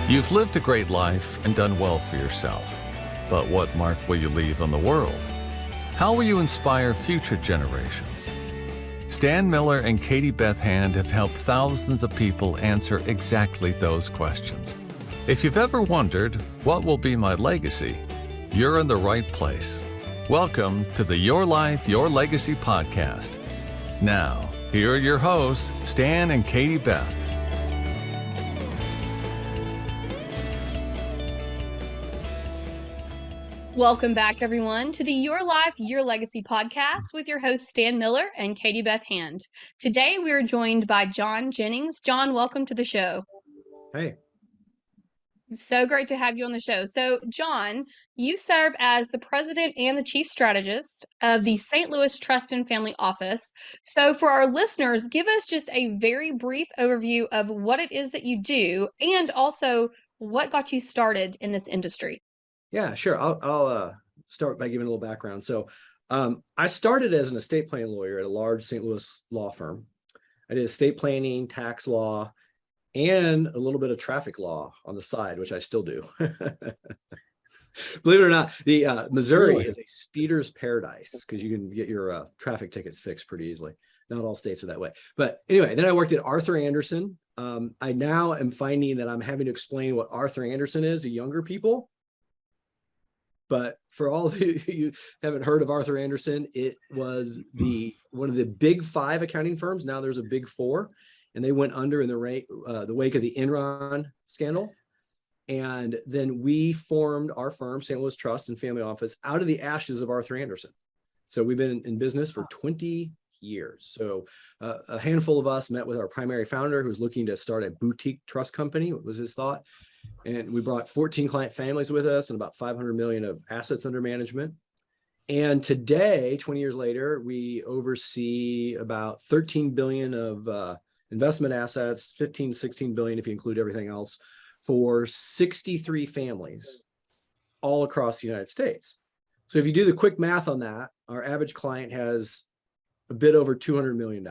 You've lived a great life and done well for yourself. But what mark will you leave on the world? How will you inspire future generations? Stan Miller and Katie Beth Hand have helped thousands of people answer exactly those questions. If you've ever wondered, what will be my legacy? You're in the right place. Welcome to the Your Life, Your Legacy podcast. Now, here are your hosts, Stan and Katie Beth. Welcome back, everyone, to the Your Life, Your Legacy podcast with your hosts, Stan Miller and Katie Beth Hand. Today, we are joined by John Jennings. John, welcome to the show. Hey. So great to have you on the show. So, John, you serve as the president and the chief strategist of the St. Louis Trust and Family Office. So, for our listeners, give us just a very brief overview of what it is that you do and also what got you started in this industry. Yeah, sure. I'll start by giving a little background. So I started as an estate planning lawyer at a large St. Louis law firm. I did estate planning, tax law, and a little bit of traffic law on the side, which I still do. Believe it or not, the Missouri is a speeder's paradise because you can get your traffic tickets fixed pretty easily. Not all states are that way. But anyway, then I worked at Arthur Andersen. I now am finding that I'm having to explain what Arthur Andersen is to younger people. But for all of you who haven't heard of Arthur Andersen, it was one of the big five accounting firms. Now there's a big four, and they went under in the wake of the Enron scandal. And then we formed our firm, St. Louis Trust and Family Office, out of the ashes of Arthur Andersen. So we've been in business for 20 years. So a handful of us met with our primary founder, who was looking to start a boutique trust company, was his thought. And we brought 14 client families with us and about 500 million of assets under management. And today, 20 years later, we oversee about 13 billion of investment assets, 15, 16 billion if you include everything else, for 63 families all across the United States. So if you do the quick math on that, our average client has a bit over $200 million.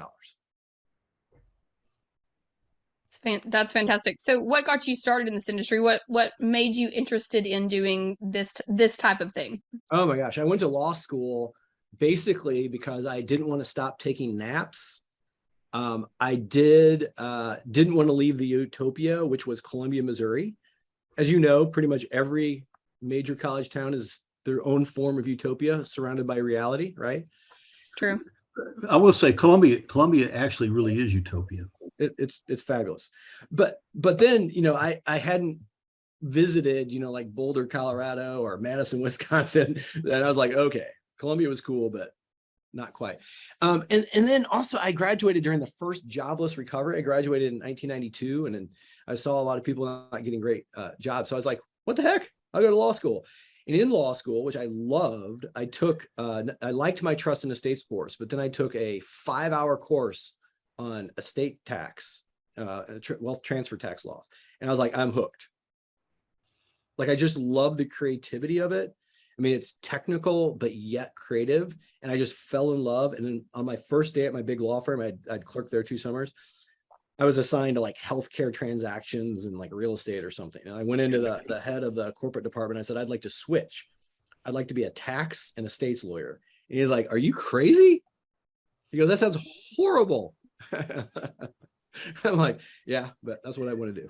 That's fantastic. So what got you started in this industry? What made you interested in doing this type of thing? Oh my gosh. I went to law school basically because I didn't want to stop taking naps. I didn't want to leave the utopia, which was Columbia, Missouri. As you know, pretty much every major college town is their own form of utopia surrounded by reality, right? True. I will say Columbia actually really is utopia. It's fabulous. But then, I hadn't visited, like Boulder, Colorado or Madison, Wisconsin. And I was like, okay, Columbia was cool, but not quite. And then also I graduated during the first jobless recovery. I graduated in 1992, and then I saw a lot of people not getting great jobs. So I was like, what the heck? I'll go to law school. And in law school, which I loved, I took, I liked my trust and estates course, but then I took a 5-hour course on estate tax, wealth transfer tax laws. And I was like, I'm hooked. Like, I just love the creativity of it. I mean, it's technical, but yet creative. And I just fell in love. And then on my first day at my big law firm, I'd clerked there 2 summers. I was assigned to like healthcare transactions and like real estate or something. And I went into the head of the corporate department. I said, I'd like to switch. I'd like to be a tax and estates lawyer. And he's like, are you crazy? He goes, that sounds horrible. I'm like, yeah, but that's what I want to do.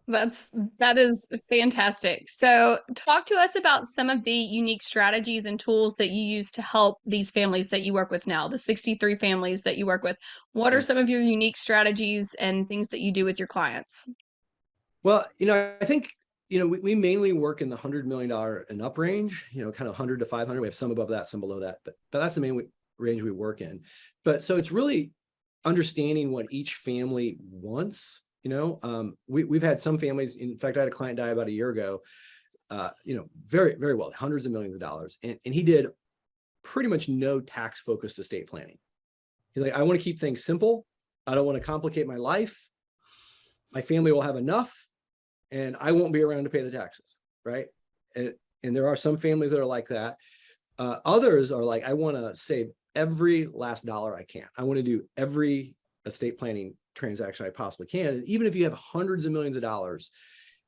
That is fantastic. So talk to us about some of the unique strategies and tools that you use to help these families that you work with now, the 63 families that you work with. What are some of your unique strategies and things that you do with your clients? Well, I think, we mainly work in the $100 million and up range, kind of 100 to 500. We have some above that, some below that, but that's the main range we work in. But so it's really understanding what each family wants. We've had some families. In fact, I had a client die about a year ago. Very, very well, hundreds of millions of dollars, and he did pretty much no tax focused estate planning. He's like, I want to keep things simple. I don't want to complicate my life. My family will have enough, and I won't be around to pay the taxes, right? And there are some families that are like that. Others are like, I want to save every last dollar I can. I want to do every estate planning transaction I possibly can. And even if you have hundreds of millions of dollars,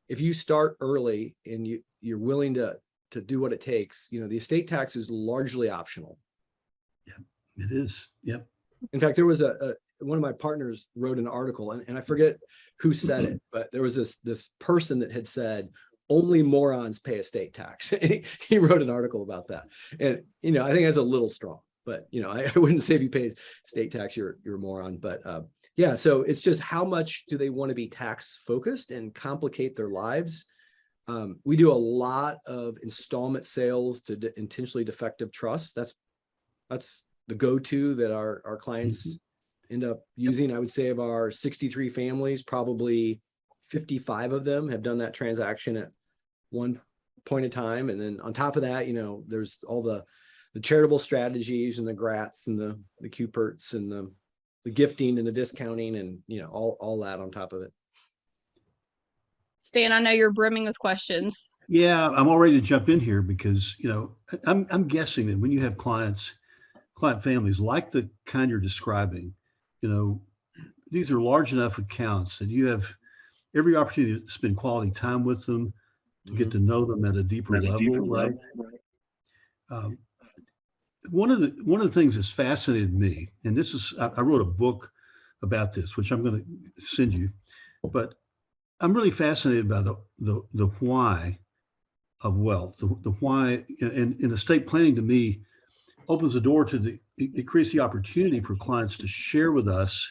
if you start early and you're willing to do what it takes, the estate tax is largely optional. Yeah, it is. Yep. In fact, there was one of my partners wrote an article, and I forget who said it, but there was this person that had said only morons pay estate tax. He wrote an article about that, and I think that's a little strong, but I wouldn't say if you pay estate tax you're a moron. But yeah, so it's just how much do they want to be tax focused and complicate their lives. We do a lot of installment sales to intentionally defective trusts. That's the go-to that our clients end up using. I would say of our 63 families, probably 55 of them have done that transaction at one point in time. And then on top of that, there's all the charitable strategies and the grats and the Cuperts and the gifting and the discounting and, all that on top of it. Stan, I know you're brimming with questions. Yeah, I'm all ready to jump in here because, I'm guessing that when you have client families like the kind you're describing, these are large enough accounts that you have every opportunity to spend quality time with them, to get to know them at a deeper level, right? One of the things that's fascinated me, and this is, I wrote a book about this, which I'm going to send you, but I'm really fascinated by the why of wealth, the why, and estate planning to me opens the door to it creates the opportunity for clients to share with us,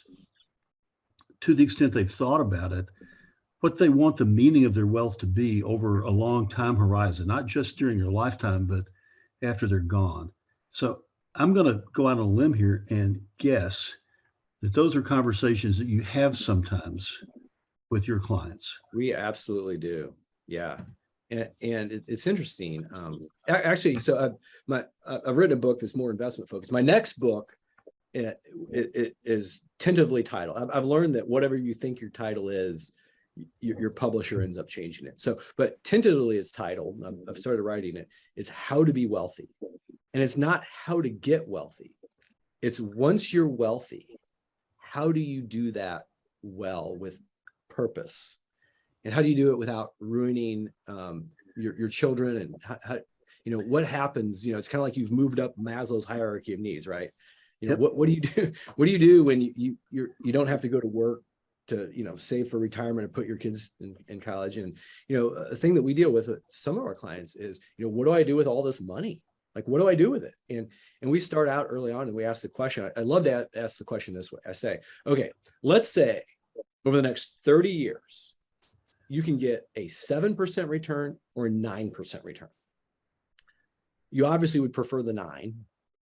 to the extent they've thought about it, what they want the meaning of their wealth to be over a long time horizon, not just during your lifetime, but after they're gone. So I'm going to go out on a limb here and guess that those are conversations that you have sometimes with your clients. We absolutely do. Yeah. And it's interesting. Actually, so I've written a book that's more investment focused. My next book it is tentatively titled. I've learned that whatever you think your title is, your publisher ends up changing it. So, but tentatively it's titled, I've started writing it, is How to Be Wealthy. And it's not how to get wealthy. It's once you're wealthy, how do you do that well with purpose? And how do you do it without ruining your children? And how what happens? It's kind of like you've moved up Maslow's hierarchy of needs, right? What do you do? What do you do when you don't have to go to work to save for retirement and put your kids in college? And a thing that we deal with some of our clients is what do I do with all this money? Like, what do I do with it? And we start out early on and we ask the question. I love to ask the question this way. I say, okay, let's say over the next 30 years, you can get a 7% return or a 9% return. You obviously would prefer the 9,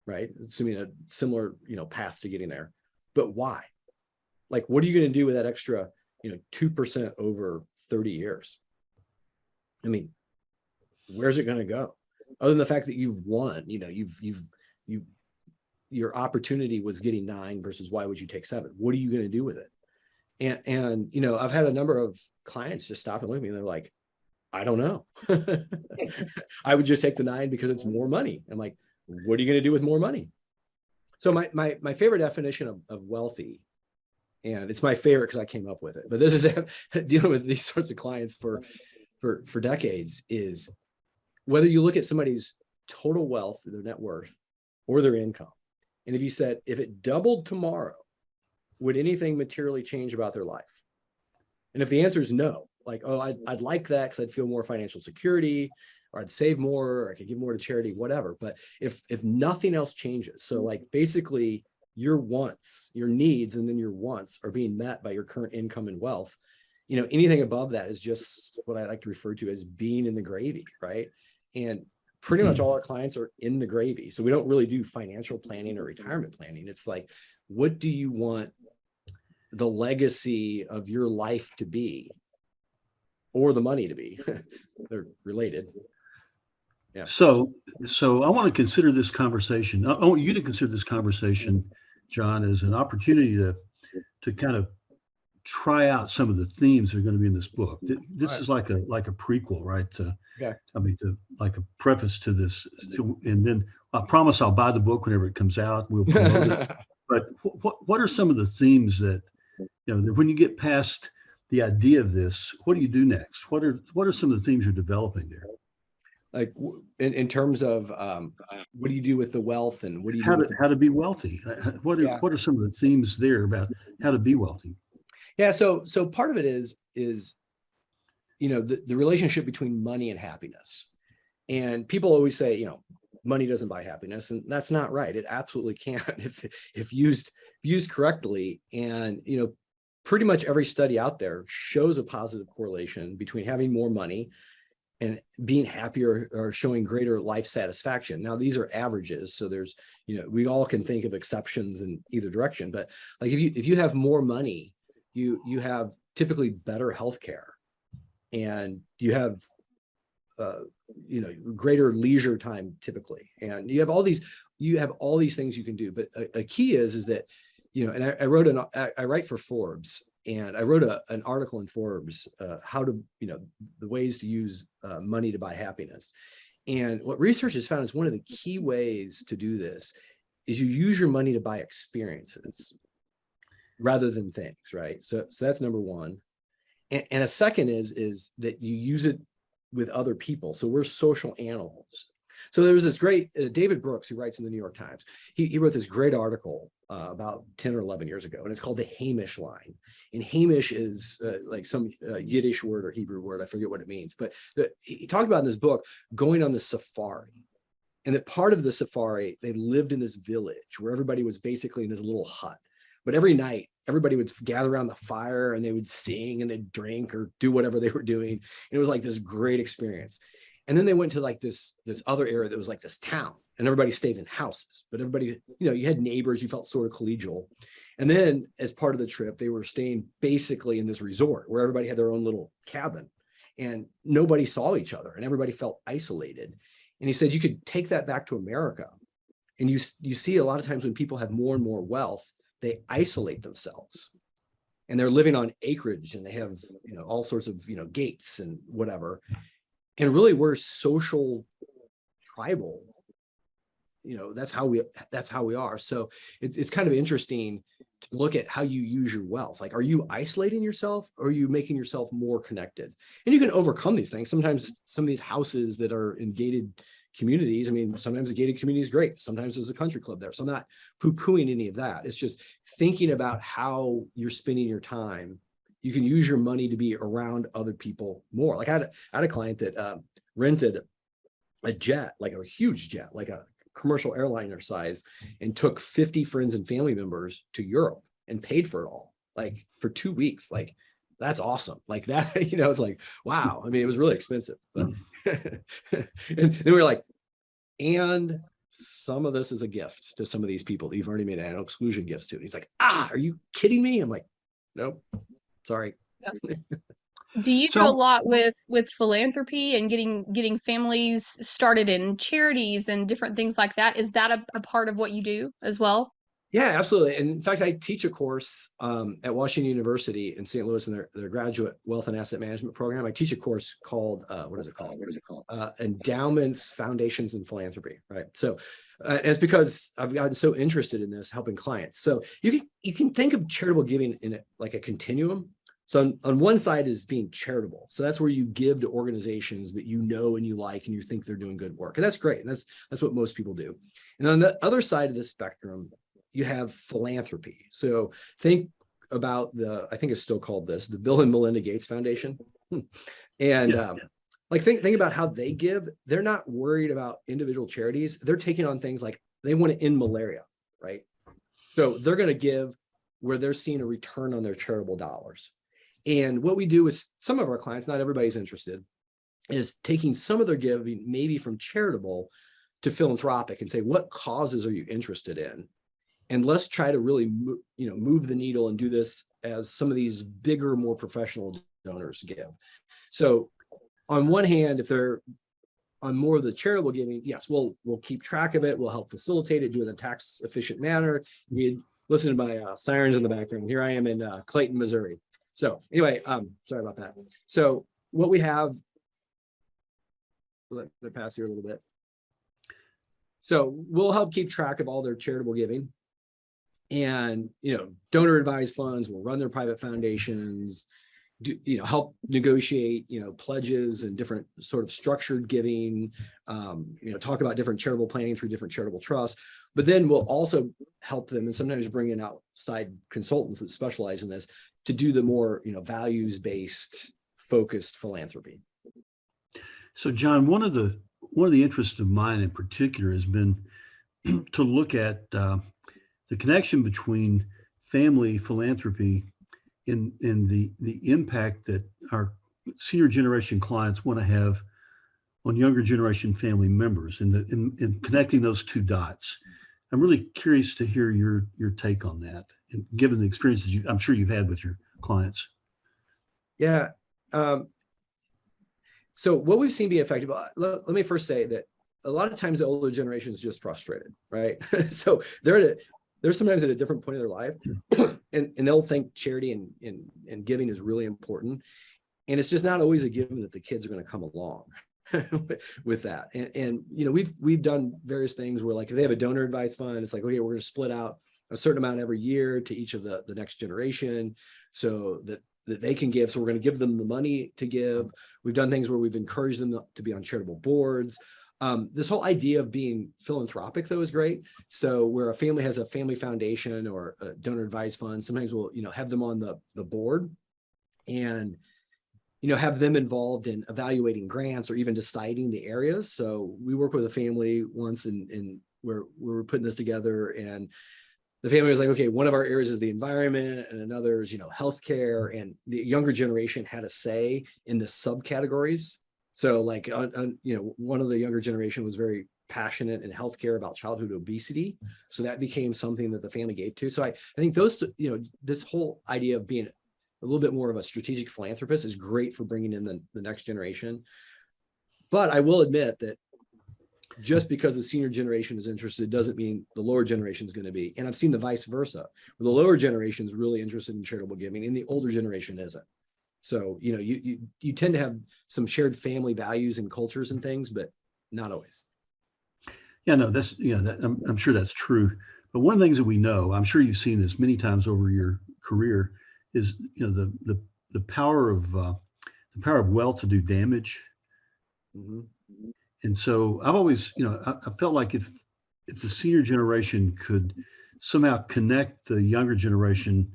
right? Assuming a similar, path to getting there. But why? Like, what are you going to do with that extra, 2% over 30 years? I mean, where's it going to go? Other than the fact that you've won, your opportunity was getting 9 versus why would you take 7? What are you going to do with it? And I've had a number of clients just stop and look at me and they're like, I don't know. I would just take the 9 because it's more money. I'm like, what are you going to do with more money? So my favorite definition of wealthy, and it's my favorite because I came up with it, but this is dealing with these sorts of clients for decades, is whether you look at somebody's total wealth, their net worth, or their income. And if you said, if it doubled tomorrow, would anything materially change about their life? And if the answer is no, like, oh, I'd like that because I'd feel more financial security, or I'd save more, or I could give more to charity, whatever. But if nothing else changes, so like basically your wants, your needs, and then your wants are being met by your current income and wealth, anything above that is just what I like to refer to as being in the gravy, right? And pretty much all our clients are in the gravy. So we don't really do financial planning or retirement planning. It's like, what do you want the legacy of your life to be, or the money to be? They're related. Yeah. So I want to consider this conversation. I want you to consider this conversation, John, as an opportunity to kind of try out some of the themes that are going to be in this book. This is like a prequel, right? Okay. Like a preface to this. And then I promise I'll buy the book whenever it comes out. We'll promote it. But what are some of the themes that when you get past the idea of this, what do you do next? What are some of the things you're developing there? Like in terms of what do you do with the wealth, and what do you do with how to be wealthy? What are some of the themes there about how to be wealthy? Yeah, so part of it is the relationship between money and happiness. And people always say, money doesn't buy happiness, and that's not right. It absolutely can if used correctly. And pretty much every study out there shows a positive correlation between having more money and being happier or showing greater life satisfaction. Now, these are averages, so there's we all can think of exceptions in either direction. But like if you have more money, you have typically better healthcare, and you have greater leisure time typically, and you have all these things you can do. But a key is that and I write for Forbes, and I wrote an article in Forbes, how to the ways to use money to buy happiness. And what research has found is one of the key ways to do this is you use your money to buy experiences rather than things, right? So that's number one. And a second is that you use it with other people. So we're social animals. So there was this great David Brooks, who writes in the New York Times. He wrote this great article about 10 or 11 years ago, and it's called the Hamish line. And Hamish is like some Yiddish word or Hebrew word. I forget what it means. But he talked about in this book going on the safari. And that part of the safari, they lived in this village where everybody was basically in this little hut. But every night, everybody would gather around the fire, and they would sing and they'd drink or do whatever they were doing. And it was like this great experience. And then they went to like this other area that was like this town, and everybody stayed in houses, but everybody, you had neighbors, you felt sort of collegial. And then as part of the trip, they were staying basically in this resort where everybody had their own little cabin, and nobody saw each other, and everybody felt isolated. And he said, you could take that back to America, and you see a lot of times when people have more and more wealth, they isolate themselves, and they're living on acreage, and they have, all sorts of, gates and whatever. And really, we're social, tribal. That's how we are. So it's kind of interesting to look at how you use your wealth. Like, are you isolating yourself, or are you making yourself more connected? And you can overcome these things. Sometimes some of these houses that are in gated communities, sometimes a gated community is great. Sometimes there's a country club there. So I'm not poo-pooing any of that. It's just thinking about how you're spending your time. You can use your money to be around other people more. Like I had a client that rented a jet, like a huge jet, like a commercial airliner size, and took 50 friends and family members to Europe and paid for it all, like for 2 weeks. Like, that's awesome. Like that, it's like, wow. It was really expensive, but and then we were like, and some of this is a gift to some of these people that you've already made annual exclusion gifts to. And he's like, are you kidding me? I'm like, nope. Sorry. Do you do a lot with philanthropy and getting families started in charities and different things like that? Is that a part of what you do as well? Yeah, absolutely. And in fact, I teach a course at Washington University in St. Louis in their graduate wealth and asset management program. I teach a course called, what is it called? Endowments, Foundations, and Philanthropy, right? So and it's because I've gotten so interested in this, helping clients. So you can think of charitable giving in like a continuum. So on one side is being charitable. So that's where you give to organizations that you know and you like, and you think they're doing good work. And that's great. And that's what most people do. And on the other side of the spectrum, you have philanthropy. So think about I think it's still called this, the Bill and Melinda Gates Foundation. And like think about how they give. They're not worried about individual charities. They're taking on things like they want to end malaria, right? So they're going to give where they're seeing a return on their charitable dollars. And what we do with some of our clients, not everybody's interested, is taking some of their giving, maybe from charitable to philanthropic, and say, what causes are you interested in? And let's try to really, move the needle and do this as some of these bigger, more professional donors give. So on one hand, if they're on more of the charitable giving, yes, we'll keep track of it. We'll help facilitate it, do it in a tax efficient manner. You listen to my sirens in the background. Here I am in Clayton, Missouri. So anyway, sorry about that. So what we have, let me pass here a little bit. So we'll help keep track of all their charitable giving. and, donor advised funds will run their private foundations, help negotiate, pledges and different sort of structured giving, talk about different charitable planning through different charitable trusts, but then we'll also help them and sometimes bring in outside consultants that specialize in this to do the more, values-based focused philanthropy. So John, one of the interests of mine in particular has been to look at the connection between family philanthropy in the impact that our senior generation clients want to have on younger generation family members, and in connecting those two dots. I'm really curious to hear your take on that, and given the experiences I'm sure you've had with your clients. Yeah. So what we've seen be effective, let me first say that a lot of times the older generation is just frustrated, right? So they're sometimes at a different point of their life, and they'll think charity and giving is really important. And it's just not always a given that the kids are going to come along with that. And we've done various things where, like, if they have a donor advised fund, it's like, okay, we're going to split out a certain amount every year to each of the next generation so that they can give. So we're going to give them the money to give. We've done things where we've encouraged them to be on charitable boards. This whole idea of being philanthropic, though, is great. So where a family has a family foundation or a donor advised fund, sometimes we'll, have them on the board and, have them involved in evaluating grants or even deciding the areas. So we worked with a family once and where we were putting this together, and the family was like, okay, one of our areas is the environment and another is, healthcare, and the younger generation had a say in the subcategories. So like, one of the younger generation was very passionate in healthcare about childhood obesity. So that became something that the family gave to. So I think those, this whole idea of being a little bit more of a strategic philanthropist is great for bringing in the next generation. But I will admit that just because the senior generation is interested doesn't mean the lower generation is going to be. And I've seen the vice versa, where the lower generation is really interested in charitable giving and the older generation isn't. So, you tend to have some shared family values and cultures and things, but not always. Yeah, no, that's, I'm sure that's true. But one of the things that we know, I'm sure you've seen this many times over your career, is, the power of wealth to do damage. Mm-hmm. And so I've always, I felt like if the senior generation could somehow connect the younger generation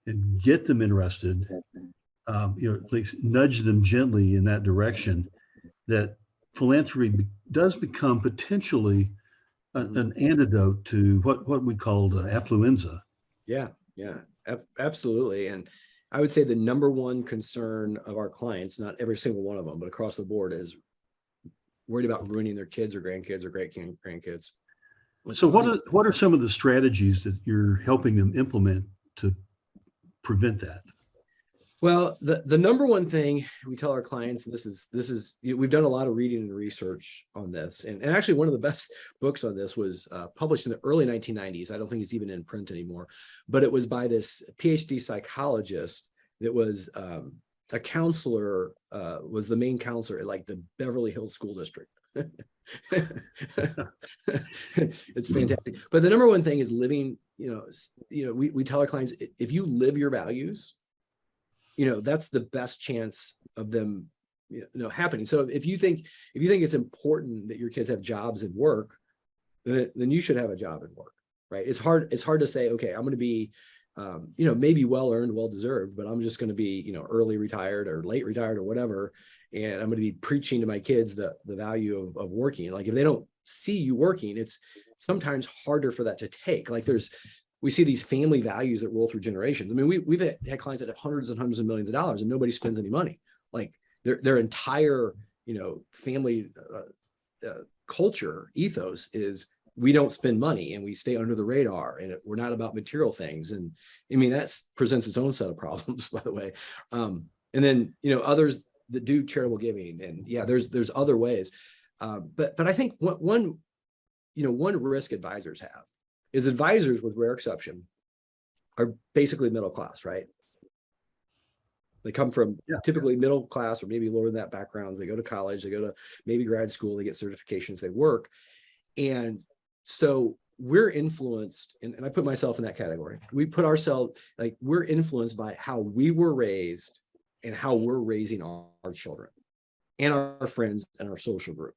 and get them interested, at least nudge them gently in that direction, that philanthropy does become potentially an antidote to what we called affluenza. Yeah, absolutely. And I would say the number one concern of our clients, not every single one of them, but across the board, is worried about ruining their kids or grandkids or great grandkids. So what are some of the strategies that you're helping them implement to prevent that? Well, the number one thing we tell our clients, and this is we've done a lot of reading and research on this, and actually one of the best books on this was published in the early 1990s. I don't think it's even in print anymore, but it was by this PhD psychologist that was a counselor, was the main counselor at like the Beverly Hills School District. It's fantastic. But the number one thing is living, we tell our clients, if you live your values, that's the best chance of them, happening. So if you think it's important that your kids have jobs and work, then you should have a job and work, right? It's hard to say, okay, I'm going to be, maybe well-earned, well-deserved, but I'm just going to be, early retired or late retired or whatever. And I'm going to be preaching to my kids the value of working. Like, if they don't see you working, it's sometimes harder for that to take. Like, we see these family values that roll through generations. I mean, we've had clients that have hundreds and hundreds of millions of dollars and nobody spends any money. Like, their entire, family culture ethos is, we don't spend money and we stay under the radar, and we're not about material things. And I mean, that presents its own set of problems, by the way. And then, others that do charitable giving, and yeah, there's other ways. But I think one risk advisors have is advisors, with rare exception, are basically middle class, right? They come from typically middle class or maybe lower than that backgrounds. They go to college, they go to maybe grad school, they get certifications, they work. And so we're influenced, and I put myself in that category. We put ourselves, like, we're influenced by how we were raised and how we're raising our children and our friends and our social group.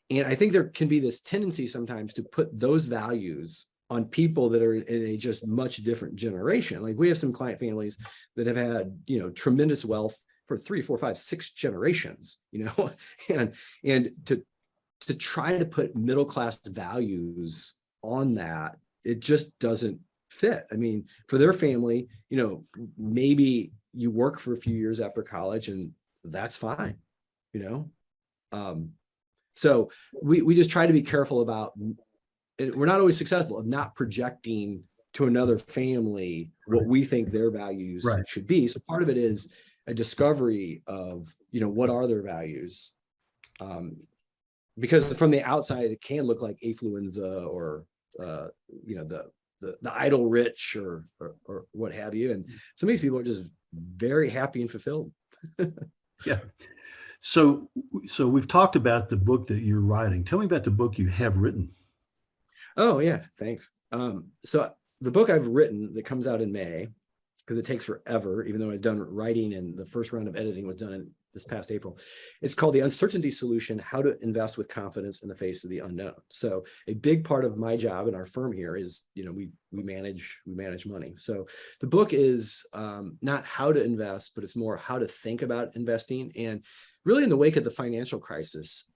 And I think there can be this tendency sometimes to put those values on people that are in a just much different generation. Like, we have some client families that have had, you know, tremendous wealth for 3, 4, 5, 6 generations, you know, and to try to put middle-class values on that, it just doesn't fit. I mean, for their family, you know, maybe you work for a few years after college and that's fine, you know? So we just try to be careful about, we're not always successful of not projecting to another family what we think their values should be. So part of it is a discovery of, you know, what are their values? Because from the outside, it can look like affluenza or, you know, the idle rich or what have you. And some of these people are just very happy and fulfilled. Yeah. So we've talked about the book that you're writing. Tell me about the book you have written. Oh yeah, thanks. So the book I've written that comes out in May, because it takes forever, even though I was done writing and the first round of editing was done in this past April. It's called The Uncertainty Solution: How to Invest with Confidence in the Face of the Unknown. So a big part of my job and our firm here is, you know, we manage money. So the book is not how to invest, but it's more how to think about investing. And really, in the wake of the financial crisis,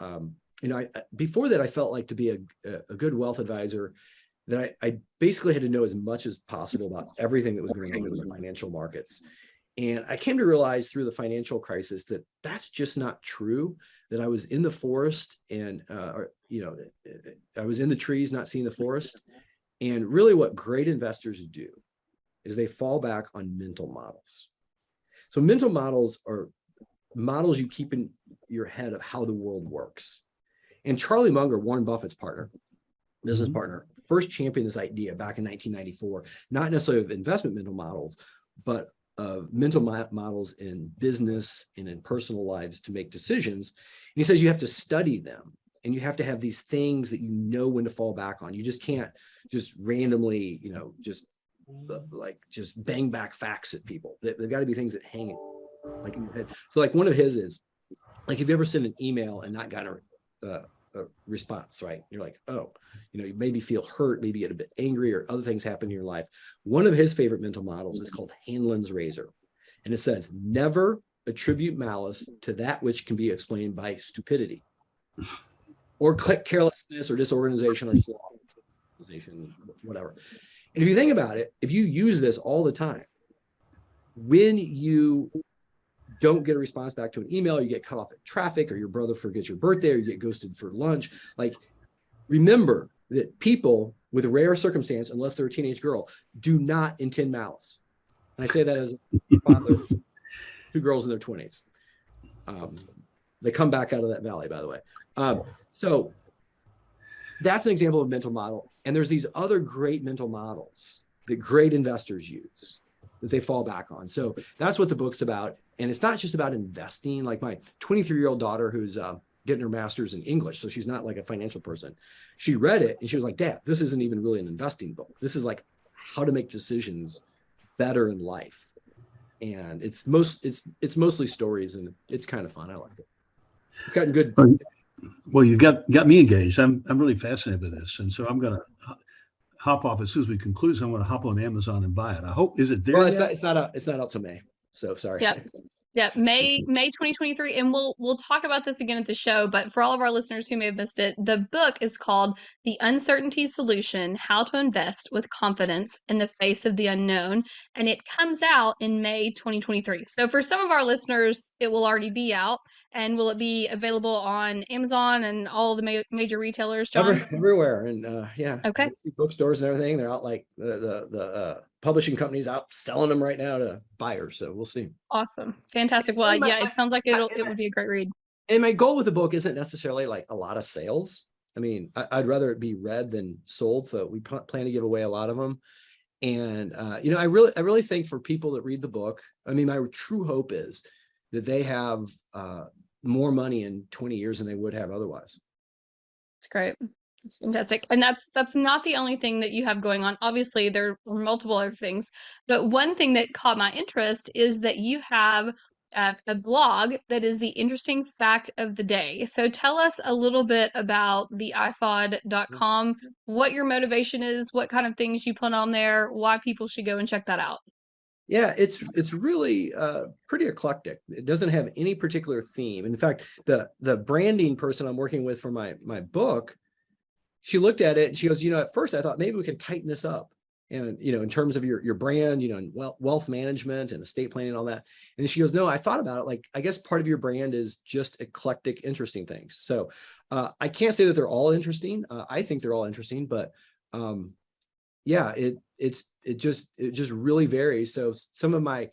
you know, before that, I felt like to be a good wealth advisor, that I basically had to know as much as possible about everything that was going on in the financial markets. And I came to realize through the financial crisis that that's just not true, that I was in the forest and, you know, I was in the trees, not seeing the forest. And really what great investors do is they fall back on mental models. So mental models are models you keep in your head of how the world works. And Charlie Munger, Warren Buffett's partner, business partner, first championed this idea back in 1994, not necessarily of investment mental models, but of mental models in business and in personal lives to make decisions. And he says you have to study them, and you have to have these things that you know when to fall back on. You just can't just randomly, you know, just bang back facts at people. They've got to be things that hang like in your head. So like one of his is, like, have you ever sent an email and not gotten a response, right? You're like, oh, you know, you maybe feel hurt, maybe get a bit angry, or other things happen in your life. One of his favorite mental models is called Hanlon's razor. And it says, never attribute malice to that which can be explained by stupidity or carelessness or disorganization or whatever. And if you think about it, if you use this all the time, when you don't get a response back to an email, you get cut off at traffic, or your brother forgets your birthday, or you get ghosted for lunch. Like, remember that people with a rare circumstance, unless they're a teenage girl, do not intend malice. And I say that as a father, 2 girls in their 20s. They come back out of that valley, by the way. So that's an example of mental model. And there's these other great mental models that great investors use that they fall back on. So that's what the book's about. And it's not just about investing. Like my 23-year-old daughter, who's getting her master's in English, so she's not like a financial person. She read it and she was like, Dad, this isn't even really an investing book. This is like how to make decisions better in life. And it's mostly stories, and it's kind of fun. I like it. It's gotten good. Well, you got me engaged. I'm really fascinated with this. And so I'm going to hop off as soon as we conclude. So I'm going to hop on Amazon and buy it. I hope, is it there? Well, yet? it's not out till May. So sorry. Yep. May 2023. And we'll talk about this again at the show, but for all of our listeners who may have missed it, the book is called The Uncertainty Solution: How to Invest with Confidence in the Face of the Unknown. And it comes out in May 2023. So for some of our listeners, it will already be out. And will it be available on Amazon and all the major retailers, John? Everywhere. And yeah. Okay. Bookstores and everything. They're out, like the publishing companies out selling them right now to buyers. So we'll see. Awesome. Fantastic. Well, yeah, it sounds like it would be a great read. And my goal with the book isn't necessarily like a lot of sales. I mean, I'd rather it be read than sold. So we plan to give away a lot of them. And, you know, I really think for people that read the book, I mean, my true hope is that they have more money in 20 years than they would have otherwise. It's great. It's fantastic. And that's not the only thing that you have going on. Obviously, there are multiple other things. But one thing that caught my interest is that you have a blog that is the interesting fact of the day. So tell us a little bit about the ifod.com, what your motivation is, what kind of things you put on there, why people should go and check that out. Yeah, it's really pretty eclectic. It doesn't have any particular theme. In fact, the branding person I'm working with for my book, she looked at it and she goes, at first I thought maybe we can tighten this up. And, in terms of your brand, and wealth management and estate planning and all that. And she goes, no, I thought about it. Like, I guess part of your brand is just eclectic, interesting things. So I can't say that they're all interesting. I think they're all interesting, but yeah, it just really varies. So some of my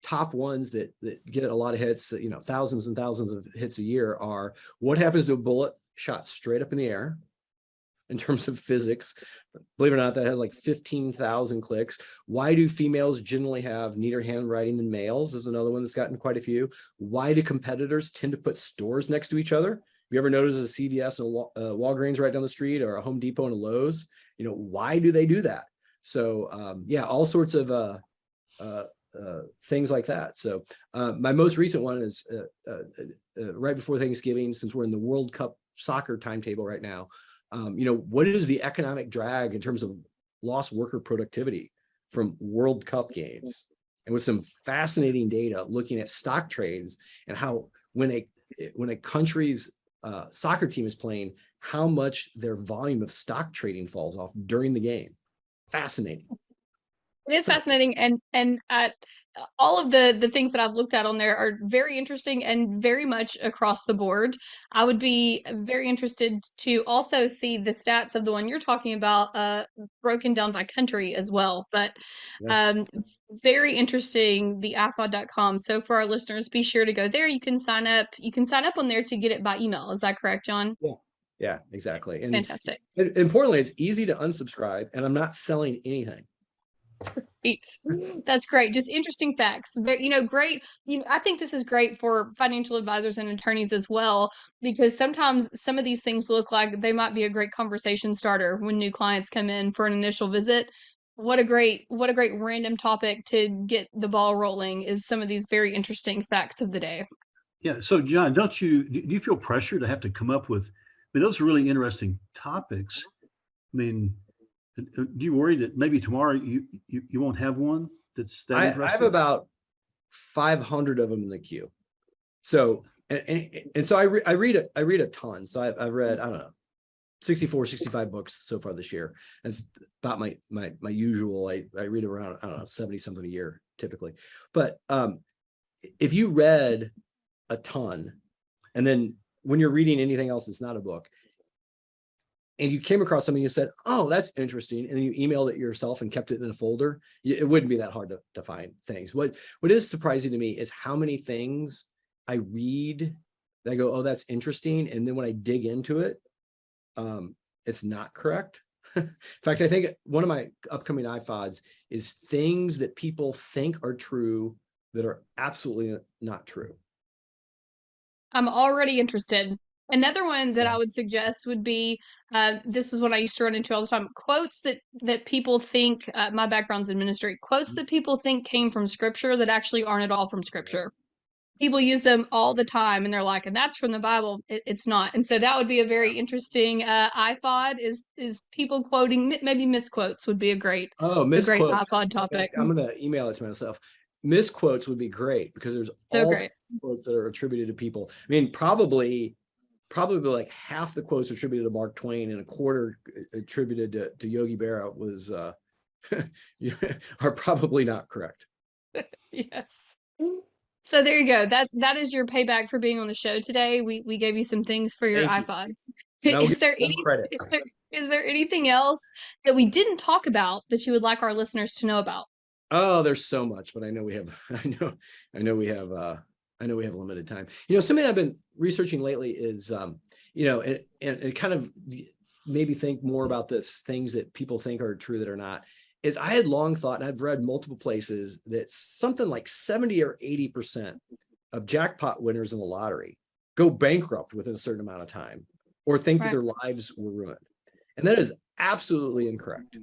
top ones that get a lot of hits, thousands and thousands of hits a year are: what happens to a bullet shot straight up in the air in terms of physics? Believe it or not, that has like 15,000 clicks. Why do females generally have neater handwriting than males? Is another one that's gotten quite a few. Why do competitors tend to put stores next to each other? Have you ever noticed a CVS and a Walgreens right down the street, or a Home Depot and a Lowe's? Why do they do that? So yeah, all sorts of things like that. So my most recent one is right before Thanksgiving, since we're in the World Cup soccer timetable right now. What is the economic drag in terms of lost worker productivity from World Cup games? And with some fascinating data looking at stock trades and how when a country's soccer team is playing, how much their volume of stock trading falls off during the game. Fascinating. It is fascinating, and all of the things that I've looked at on there are very interesting and very much across the board. I would be very interested to also see the stats of the one you're talking about, broken down by country as well. But very interesting, the ifod.com. So for our listeners, be sure to go there. You can sign up. You can sign up on there to get it by email. Is that correct, John? Yeah, exactly. And fantastic. Importantly, it's easy to unsubscribe, and I'm not selling anything. Great. That's great. Just interesting facts. Great. I think this is great for financial advisors and attorneys as well, because sometimes some of these things look like they might be a great conversation starter when new clients come in for an initial visit. What a great random topic to get the ball rolling is some of these very interesting facts of the day. Yeah. So John, do you feel pressure to have to come up with, those are really interesting topics. Do you worry that maybe tomorrow you won't have one that's that interesting? I have about 500 of them in the queue. So and so I read a ton. So I've read, I don't know, 64, 65 books so far this year. That's about my usual. I read around, I don't know, 70 something a year typically. But if you read a ton, and then when you're reading anything else that's not a book, and you came across something, you said, oh, that's interesting, and then you emailed it yourself and kept it in a folder, it wouldn't be that hard to find things. What is surprising to me is how many things I read that I go, oh, that's interesting, and then when I dig into it, it's not correct. In fact, I think one of my upcoming iFods is things that people think are true that are absolutely not true. I'm already interested. Another one that I would suggest would be, this is what I used to run into all the time, quotes that people think, my background's in ministry, quotes that people think came from scripture that actually aren't at all from scripture. People use them all the time and they're like, and that's from the Bible. It's not. And so that would be a very interesting iFod is people quoting, maybe misquotes would be a great Misquotes. iFod topic. I'm going to email it to myself. Misquotes would be great because there's all quotes that are attributed to people. Probably like half the quotes attributed to Mark Twain and a quarter attributed to Yogi Berra was are probably not correct. Yes. So there you go. That is your payback for being on the show today. We gave you some things for your iPods. Is there anything else that we didn't talk about that you would like our listeners to know about? Oh, there's so much, but I know we have limited time. Something I've been researching lately is, and kind of made me think more about this, things that people think are true that are not, is I had long thought, and I've read multiple places, that something like 70 or 80% of jackpot winners in the lottery go bankrupt within a certain amount of time, or think that their lives were ruined. And that is absolutely incorrect.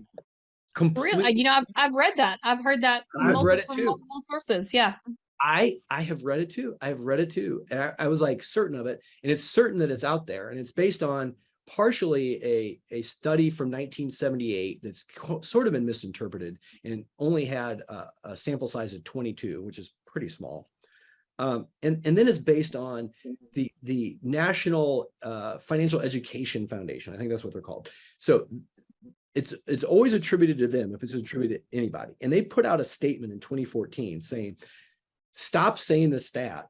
Completely. Really? I've read that. I've heard that I've read it from too. multiple sources. Yeah. I have read it too. I have read it too. And I was like certain of it. And it's certain that it's out there. And it's based on partially a study from 1978 that's sort of been misinterpreted and only had a sample size of 22, which is pretty small. And then it's based on the National Financial Education Foundation. I think that's what they're called. So it's always attributed to them if it's attributed to anybody. And they put out a statement in 2014 saying, stop saying the stat.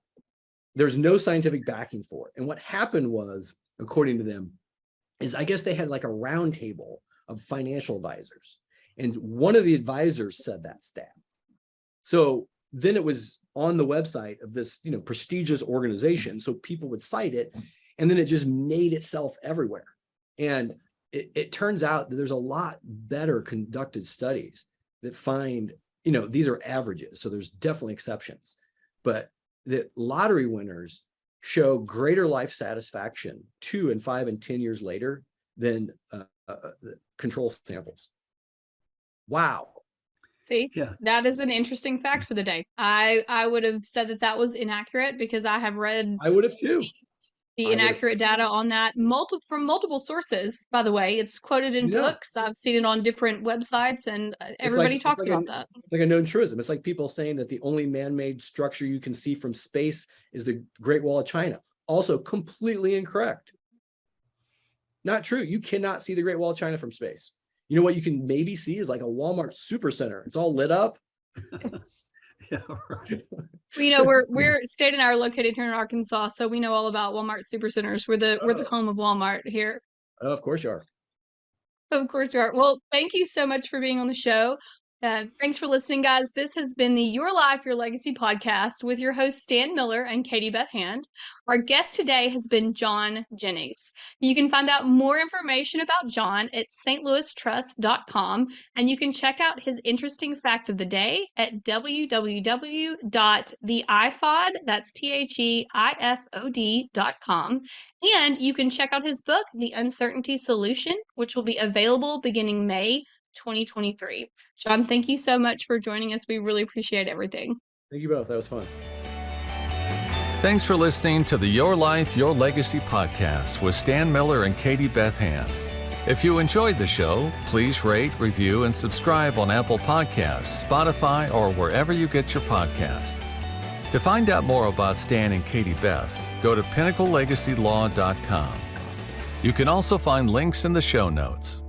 There's no scientific backing for it. And what happened was, according to them, is I guess they had like a round table of financial advisors. And one of the advisors said that stat. So then it was on the website of this, prestigious organization. So people would cite it, and then it just made itself everywhere. And it turns out that there's a lot better conducted studies that find, these are averages. So there's definitely exceptions, but that lottery winners show greater life satisfaction 2 and 5 and 10 years later than control samples. Wow. See, that is an interesting fact for the day. I would have said that was inaccurate because I have read. I would have too. The inaccurate data on that from multiple sources. By the way, it's quoted in books. I've seen it on different websites, and everybody talks about that. It's like a known truism. It's like people saying that the only man-made structure you can see from space is the Great Wall of China. Also completely incorrect. Not true. You cannot see the Great Wall of China from space. You know what you can maybe see is like a Walmart supercenter. It's all lit up. Yeah, right. We're State and I are located here in Arkansas, so we know all about Walmart supercenters. We're the home of Walmart here. Oh, of course you are. Of course you are. Well, thank you so much for being on the show. Thanks for listening, guys. This has been the Your Life, Your Legacy podcast with your hosts, Stan Miller and Katie Beth Hand. Our guest today has been John Jennings. You can find out more information about John at stlouistrust.com, and you can check out his interesting fact of the day at www.theifod, that's THEIFOD.com. And you can check out his book, The Uncertainty Solution, which will be available beginning May 2023. John, thank you so much for joining us. We really appreciate everything. Thank you both. That was fun. Thanks for listening to the Your Life, Your Legacy podcast with Stan Miller and Katie Beth Hand. If you enjoyed the show, please rate, review, and subscribe on Apple Podcasts, Spotify, or wherever you get your podcasts. To find out more about Stan and Katie Beth, go to pinnaclelegacylaw.com. You can also find links in the show notes.